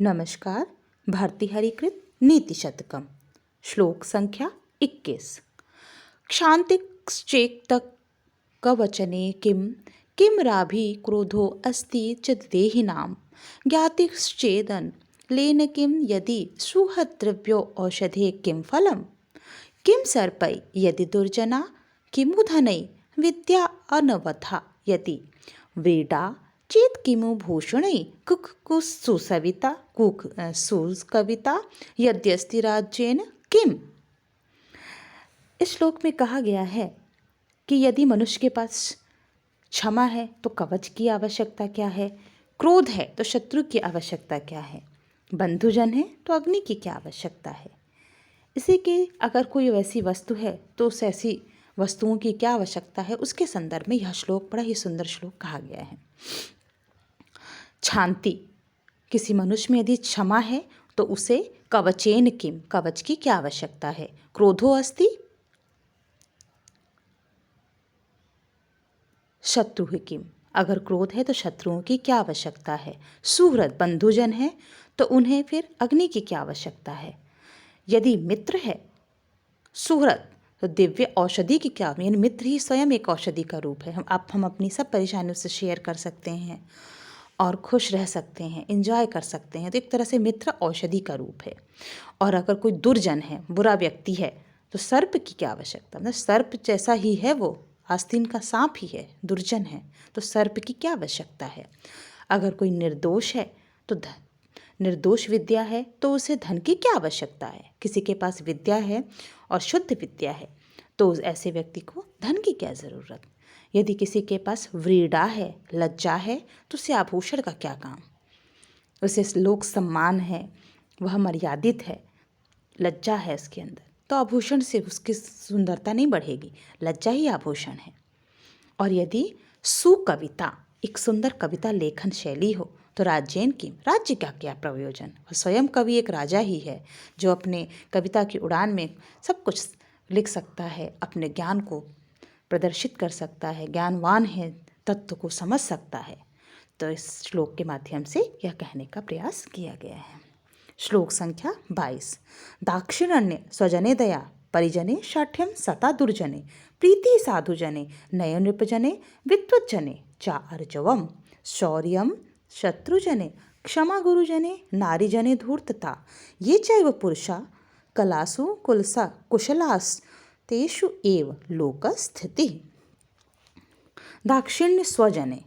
नमस्कार। भारती हरिकृत नीति शतकम श्लोक संख्या 21। क्षान्तिश्चेत्तः कवचने किं राभि क्रोधो अस्ति चिद्देहिनां ज्ञातिश्चेदन लेन किं यदि सुहृद्द्रव्यो औषधे किं फलम् किं सर्पै यदि दुर्जना किमुधनै विद्या अनवथा यदि व्रीडा चेत किमु भूषणै कुक्कुत्सुसविता सुकविता यद्यस्ति राज्येन किम। इस श्लोक में कहा गया है कि यदि मनुष्य के पास क्षमा है तो कवच की आवश्यकता क्या है, क्रोध है तो शत्रु की आवश्यकता क्या है, बंधुजन है तो अग्नि की क्या आवश्यकता है। इसी के अगर कोई वैसी वस्तु है तो उस ऐसी वस्तुओं की क्या आवश्यकता है, उसके संदर्भ में यह श्लोक बड़ा ही सुंदर श्लोक कहा गया है। क्षांति, किसी मनुष्य में यदि क्षमा है तो उसे कवचेन किम, कवच की क्या आवश्यकता है। क्रोधो अस्ति शत्रु किम, अगर क्रोध है तो शत्रुओं की क्या आवश्यकता है। सुहृद, बंधुजन है तो उन्हें फिर अग्नि की क्या आवश्यकता है। यदि मित्र है सुहृद तो दिव्य औषधि की क्या, यानी मित्र ही स्वयं एक औषधि का रूप है। हम अपनी सब परेशानियों से शेयर कर सकते हैं और खुश रह सकते हैं, एंजॉय कर सकते हैं। तो एक तरह से मित्र औषधि का रूप है। और अगर कोई दुर्जन है, बुरा व्यक्ति है, तो सर्प की क्या आवश्यकता, मतलब सर्प जैसा ही है, वो आस्तीन का सांप ही है, दुर्जन है, तो सर्प की क्या आवश्यकता है। अगर कोई निर्दोष है तो निर्दोष विद्या है तो उसे धन की क्या आवश्यकता है। किसी के पास विद्या है और शुद्ध विद्या है तो ऐसे व्यक्ति को धन की क्या ज़रूरत। यदि किसी के पास व्रीडा है, लज्जा है, तो उसे आभूषण का क्या काम। उसे लोक सम्मान है, वह मर्यादित है, लज्जा है उसके अंदर, तो आभूषण से उसकी सुंदरता नहीं बढ़ेगी, लज्जा ही आभूषण है। और यदि सुकविता, एक सुंदर कविता लेखन शैली हो, तो राज्येन की, राज्य का क्या प्रयोजन। स्वयं कवि एक राजा ही है जो अपने कविता की उड़ान में सब कुछ लिख सकता है, अपने ज्ञान को प्रदर्शित कर सकता है, ज्ञानवान है, तत्व को समझ सकता है। तो इस श्लोक के माध्यम से यह कहने का प्रयास किया गया है। श्लोक संख्या 22। दाक्षिणान्य स्वजने दया परिजने शाठ्यम सता दुर्जने प्रीति साधुजने नय नृपजने विद्वज्जने चा अर्जवम शौर्यम शत्रुजने क्षमा गुरुजने नारीजने धूर्तता ये चैव पुरुषा कलासु कुलसा कुशलास तेषु एव लोकस्थिति। दाक्षिण्य स्वजने,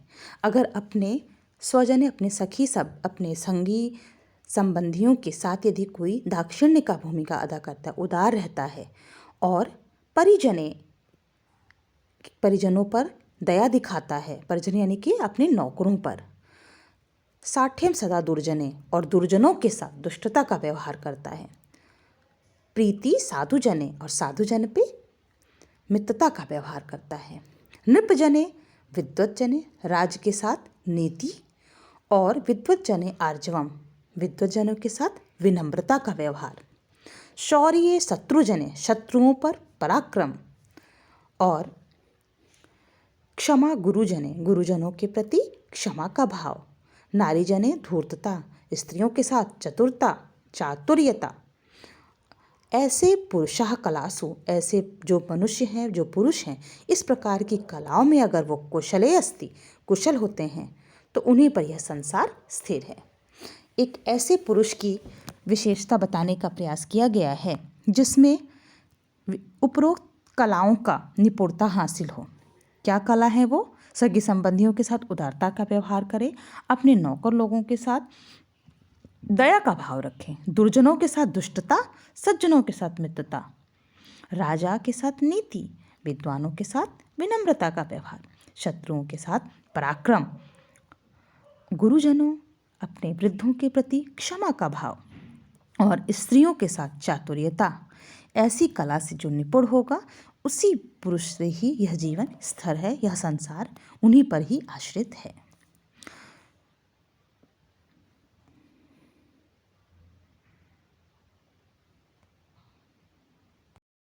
अगर अपने स्वजने, अपने सखी, सब अपने संगी संबंधियों के साथ यदि कोई दाक्षिण्य का भूमिका अदा करता है, उदार रहता है, और परिजनों पर दया दिखाता है, परिजन यानी कि अपने नौकरों पर, साठ्यम सदा दुर्जने, और दुर्जनों के साथ दुष्टता का व्यवहार करता है, प्रीति साधुजने, और साधुजन पे मित्रता का व्यवहार करता है, नृपजने विद्वज्जने, राज के साथ नीति, और विद्वज्जने आर्जवम, विद्वज्जनों के साथ विनम्रता का व्यवहार, शौर्य शत्रुजने, शत्रुओं पर पराक्रम, और क्षमा गुरुजने, गुरुजनों के प्रति क्षमा का भाव, नारीजने धूर्तता, स्त्रियों के साथ चतुरता, चातुर्यता। ऐसे पुरुषः कलासु, ऐसे जो मनुष्य हैं, जो पुरुष हैं, इस प्रकार की कलाओं में अगर वो कुशले अस्ति, कुशल होते हैं, तो उन्हीं पर यह संसार स्थिर है। एक ऐसे पुरुष की विशेषता बताने का प्रयास किया गया है जिसमें उपरोक्त कलाओं का निपुणता हासिल हो। क्या कला है वो? सगी संबंधियों के साथ उदारता का व्यवहार करे, अपने नौकर लोगों के साथ दया का भाव रखें, दुर्जनों के साथ दुष्टता, सज्जनों के साथ मित्रता, राजा के साथ नीति, विद्वानों के साथ विनम्रता का व्यवहार, शत्रुओं के साथ पराक्रम, गुरुजनों, अपने वृद्धों के प्रति क्षमा का भाव, और स्त्रियों के साथ चातुर्यता। ऐसी कला से जो निपुण होगा, उसी पुरुष से ही यह जीवन स्थिर है, यह संसार उन्हीं पर ही आश्रित है।